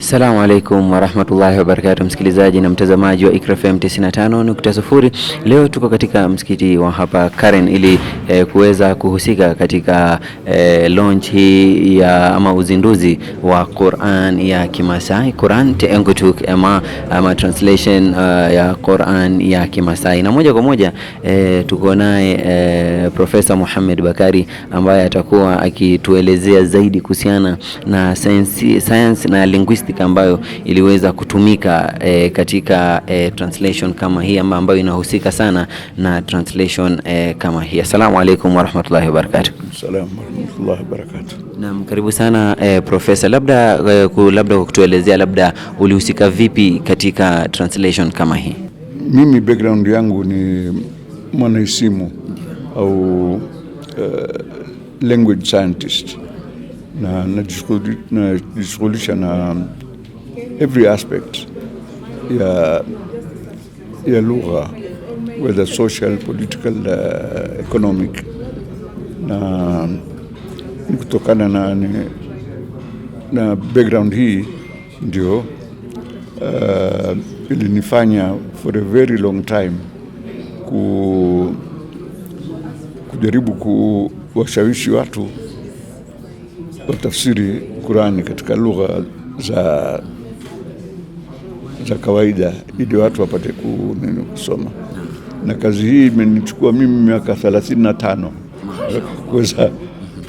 Assalamu alaikum warahmatullahi wabarakatuh, msikilizaji na mtazamaji wa Iqra FM 95.0. Leo tuko katika msikiti wa hapa Karen ili kuweza kuhusika katika launch hii ya ama uzinduzi wa Quran ya Kimasai, Quran Teengutuk ama translation ya Quran ya Kimasai. Na moja kwa moja tuko naye Profesa Muhammad Bakari ambaye atakuwa akituelezea zaidi kuhusiana na science na linguistic ambayo iliweza kutumika katika translation kama hii ambayo inahusika sana na translation kama hii. Assalamu alaikum warahmatullahi wabarakatuh. Assalamu warahmatullahi wabarakatuh. Naam, karibu sana Profesa. Labda kutuelezea labda ulihusika vipi katika translation kama hii? Mimi background yangu ni mwanaisimu au language scientist, na najishughulisha na every aspect ya lugha, whether social, political, economic, na kutokana na background hii ndio ilinifanya for a very long time kujaribu kuwashawishi watu watafsiri Qurani katika lugha za kawaida ili watu wapate kusoma. Na kazi hii imenichukua mimi miaka 35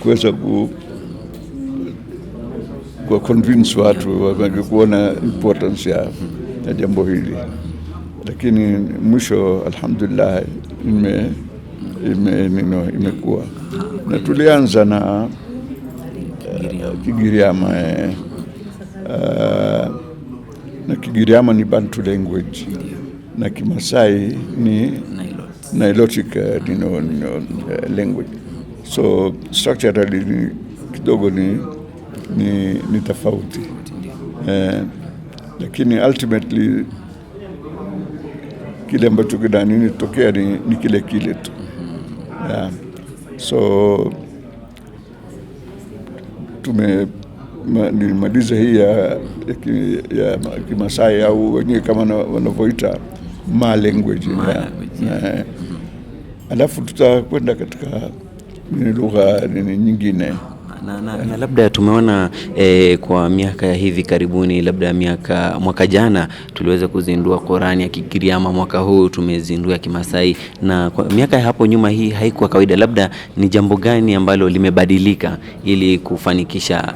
kuweza ku convince watu kuona importance ya jambo hili, lakini mwisho alhamdulillah imekuwa. Na tulianza na Kigiriama, na Kigiriama ni Bantu language, na Kimasai ni Nilotic language. So structurally kidogo ni tofauti, lakini ultimately kile ambacho kinatokea ni kile tu. So nilimaliza hii ya Kimasai au wenyewe kama wanavyoita ma language. Alafu tutakwenda katika lugha nyingine. Na labda tumeona kwa miaka ya hivi karibuni, labda mwaka jana tuliweza kuzindua Qurani ya Kigiriama, mwaka huu tumezindua Kimasai, na kwa miaka ya hapo nyuma hii haikuwa kawaida. Labda ni jambo gani ambalo limebadilika ili kufanikisha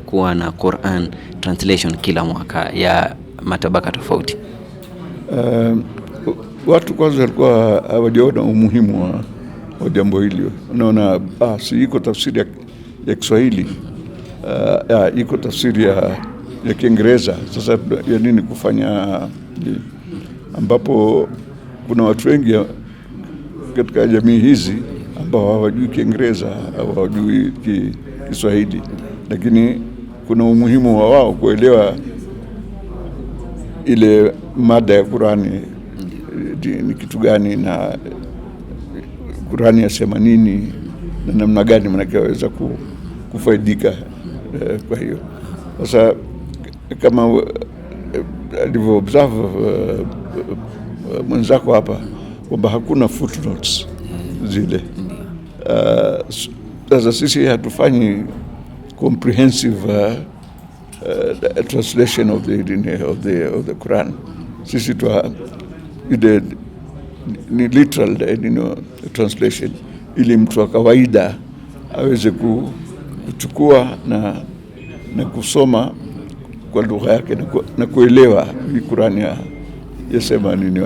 kuwa na Quran translation kila mwaka ya matabaka tofauti? Watu kwanza walikuwa hawajaona umuhimu wa jambo hili. Unaona, si iko tafsiri ya Kiswahili, iko tafsiri ya Kiingereza. Sasa ya nini kufanya, ambapo kuna watu wengi katika jamii hizi ambao hawajui Kiingereza au hawajui Kiswahili, lakini kuna umuhimu wa wao kuelewa ile mada ya Qurani ni kitu gani, na Qurani yasema nini, na namna gani mnaweza kufaidika. Kwa hiyo sasa kama alivyo observe mwenzako hapa kwamba hakuna footnotes zile. Sasa sisi hatufanyi comprehensive translation of the Quran. Sisi ni literal translation, ili mtu wa kawaida aweze kuchukua na kusoma kwa lugha yake na kuelewa hii Qurani yasema nini.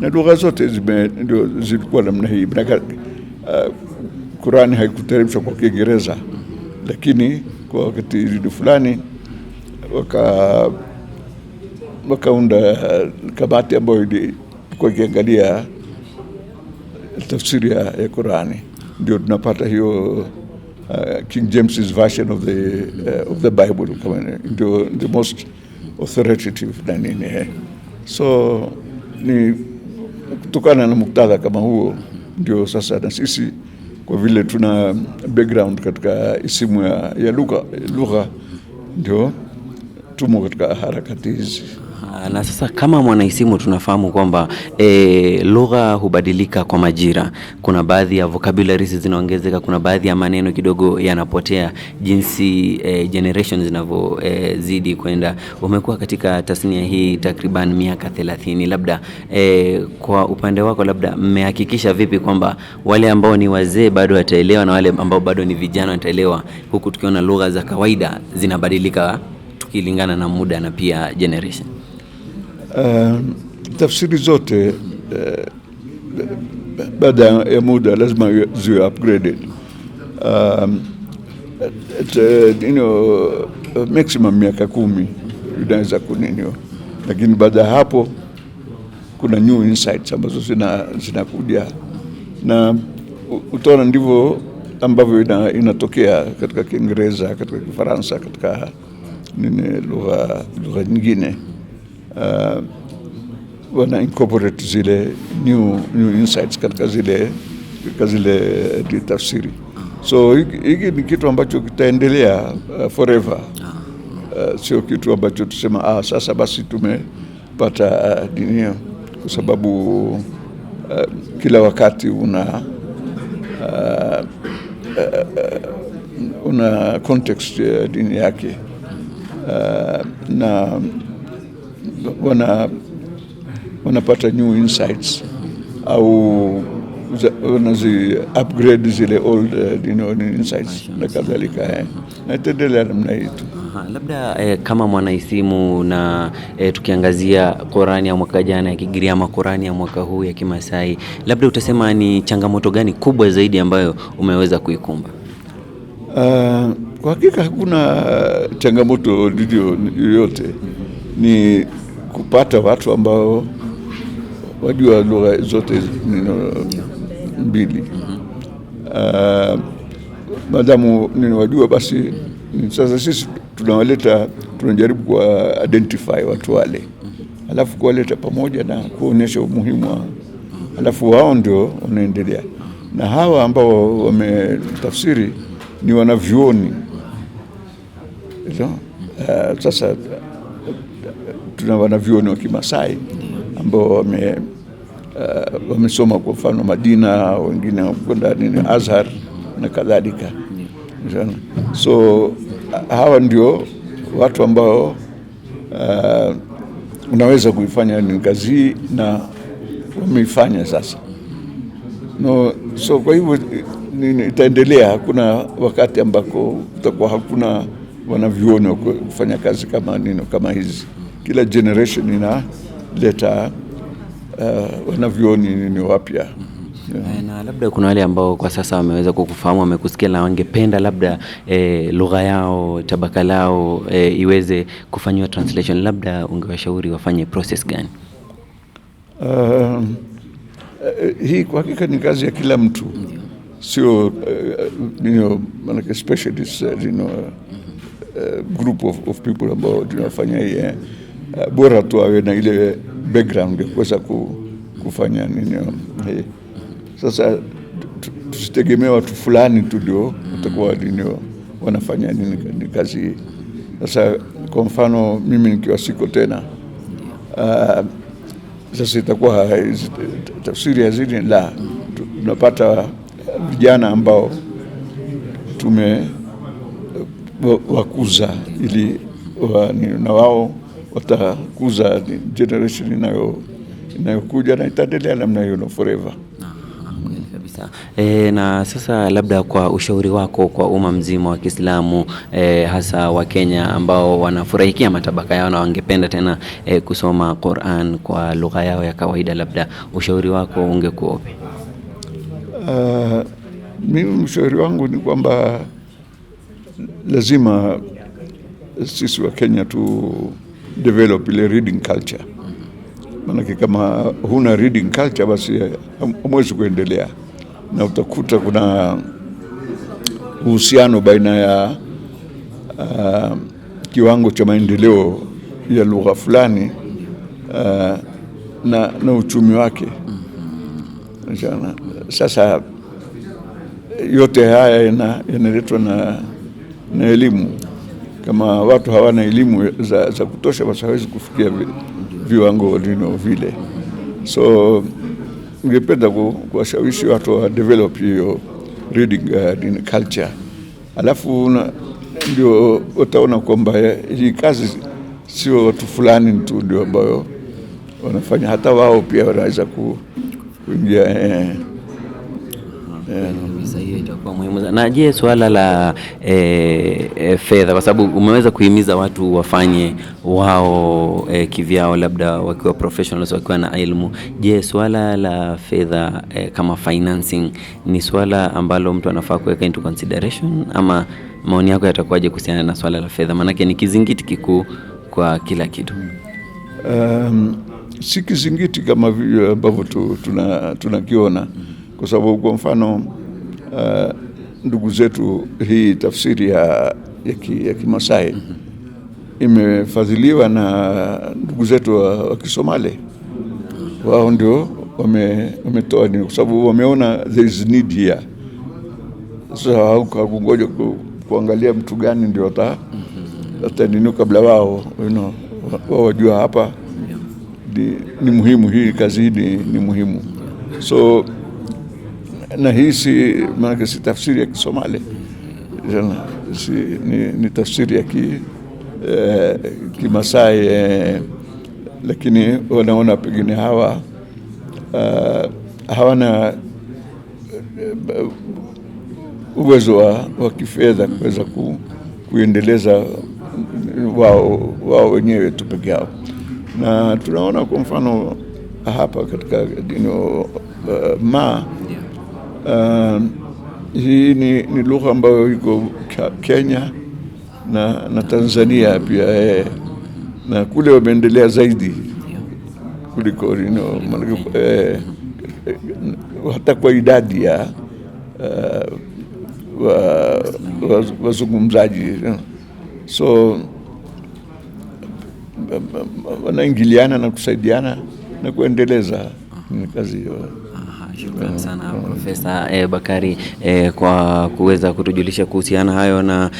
Na lugha zote ndio zilikuwa namna hii. Qurani haikuteremshwa kwa Kiingereza, lakini kwa wakati fulani wakaunda kamati ambayo kwa kiangalia tafsiri ya Qurani, ndio tunapata hiyo King James's version of the Bible kama ndio the most authoritative na nini. So ni kutokana na muktadha kama huo ndio sasa na sisi kwa vile tuna background katika isimu ya lugha ndio tumo katika harakati hizi. Na sasa kama mwanaisimu tunafahamu kwamba lugha hubadilika kwa majira. Kuna baadhi ya vocabularies zinaongezeka, kuna baadhi ya maneno kidogo yanapotea jinsi generations zinavyozidi kwenda. Umekuwa katika tasnia hii takriban miaka 30, labda kwa upande wako labda mmehakikisha vipi kwamba wale ambao ni wazee bado wataelewa na wale ambao bado ni vijana wataelewa, huku tukiona lugha za kawaida zinabadilika tukilingana na muda na pia generation? Tafsiri zote baada ya muda lazima ziwe upgraded. Maximum miaka 10 inaweza kuniniwa, lakini baada ya hapo kuna new insights ambazo zinakuja, na utaona ndivyo ambavyo inatokea katika Kiingereza, katika Kifaransa, katika lugha nyingine. Wana incorporate zile new insights katika zile tafsiri. So hiki ni kitu ambacho kitaendelea forever. Sio kitu ambacho tusema sasa basi tumepata dini, kwa sababu kila wakati una context ya dini yake, na wanapata new insights au wanazi upgrade zile old insights na kadhalika, na itaendelea namna hii tu. Labda kama mwanaisimu na tukiangazia Qur'ani ya mwaka jana ya Kigiriama, Qur'ani ya mwaka huu ya Kimasai, labda utasema ni changamoto gani kubwa zaidi ambayo umeweza kuikumba? Kwa hakika hakuna changamoto yoyote, ni kupata watu ambao wajua lugha zote mbili. Madamu wajua, basi sasa sisi tunajaribu kuwa identify watu wale, alafu kuwaleta pamoja na kuonyesha umuhimu wao, alafu wao ndio wanaendelea. Na hawa ambao wametafsiri ni wanavyuoni. Sasa tuna wanavyuoni wa Kimasai ambao wamesoma kwa mfano Madina, wengine kwenda Azhar na kadhalika. So hawa ndio watu ambao unaweza kuifanya ni kazi na wameifanya sasa. So kwa hivyo itaendelea. Hakuna wakati ambako utakuwa hakuna wanavyuoni wa kufanya kazi kama hizi. Kila generation inaleta wanavyuoni ni wapya. Na labda kuna wale ambao kwa sasa wameweza kukufahamu, wamekusikia na wangependa labda lugha yao, tabaka lao iweze kufanywa translation, labda ungewashauri wafanye process gani? Hii kwa hakika ni kazi ya kila mtu, sio manake specialist group of people ambao tunafanya hii. Bora tu awe na ile background ya kuweza kufanya Sasa tusitegemea watu fulani tu ndio watakuwa wanafanya kazi hii. Sasa kwa mfano mimi nikiwa siko tena, sasa itakuwa tafsiri hazini la tunapata vijana ambao wakuza ili na wao watakuza generation inayokuja, na itaendelea namna hiyo forever. Kabisa. Na sasa labda kwa ushauri wako kwa umma mzima wa Kiislamu, hasa wa Kenya ambao wanafurahikia matabaka yao na wangependa tena kusoma Qur'an kwa lugha yao ya kawaida, labda ushauri wako ungekuwa upi? Mimi ushauri wangu ni kwamba lazima sisi wa Kenya tu develop ile reading culture. Maana kama huna reading culture basi hamwezi kuendelea, na utakuta kuna uhusiano baina ya kiwango cha maendeleo ya lugha fulani na uchumi wake. Sasa yote haya yanaletwa na elimu. kama watu hawana elimu za kutosha, basi hawezi kufikia viwango vile. So ningependa kuwashawishi watu wa develop hiyo reading culture, alafu ndio utaona kwamba hii kazi sio watu fulani tu ndio ambao wanafanya, hata wao pia wanaweza kuingia. Hiyo itakuwa muhimu. Na je, swala la fedha, kwa sababu umeweza kuhimiza watu wafanye wao kivyao, labda wakiwa professionals, wakiwa na elimu. Je, swala la fedha kama financing ni swala ambalo mtu anafaa kuweka into consideration, ama maoni yako yatakuwaje kuhusiana na swala la fedha? Maanake ni kizingiti kikuu kwa kila kitu. Si kizingiti kama vile ambavyo tunakiona, kwa sababu kwa mfano ndugu zetu, hii tafsiri ya Kimasai imefadhiliwa na ndugu zetu wa Kisomali. Wao ndio wametoa kwa sababu wameona there is need here. Sasa hakungoja kuangalia mtu gani ndio atanini kabla wao wajua hapa ni muhimu, hii kazi ni muhimu. So na hii maana si tafsiri ya Kisomali, ni tafsiri ya Kimasai, lakini wanaona pengine hawana uwezo wa kifedha kuweza kuendeleza wao wenyewe tu peke yao. Na tunaona kwa mfano hapa katika hii ni lugha ambayo iko Kenya na Tanzania pia, na kule wameendelea zaidi kuliko hata kwa idadi ya wazungumzaji. So wanaingiliana na kusaidiana na kuendeleza kazi hiyo. Shukrani sana Profesa Bakari kwa kuweza kutujulisha kuhusiana hayo. Na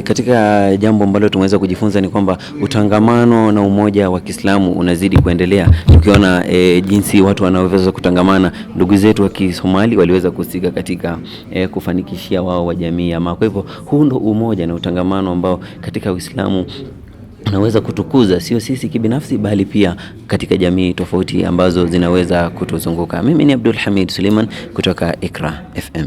katika jambo ambalo tumeweza kujifunza ni kwamba utangamano na umoja wa Kiislamu unazidi kuendelea. Tukiona jinsi watu wanaoweza kutangamana, ndugu zetu wa Kisomali waliweza kusika katika kufanikishia wao wa jamii ya Maa. Kwa hivyo huu ndo umoja na utangamano ambao katika Uislamu unaweza kutukuza, sio sisi kibinafsi, bali pia katika jamii tofauti ambazo zinaweza kutuzunguka. Mimi ni Abdul Hamid Suleiman kutoka Iqra FM.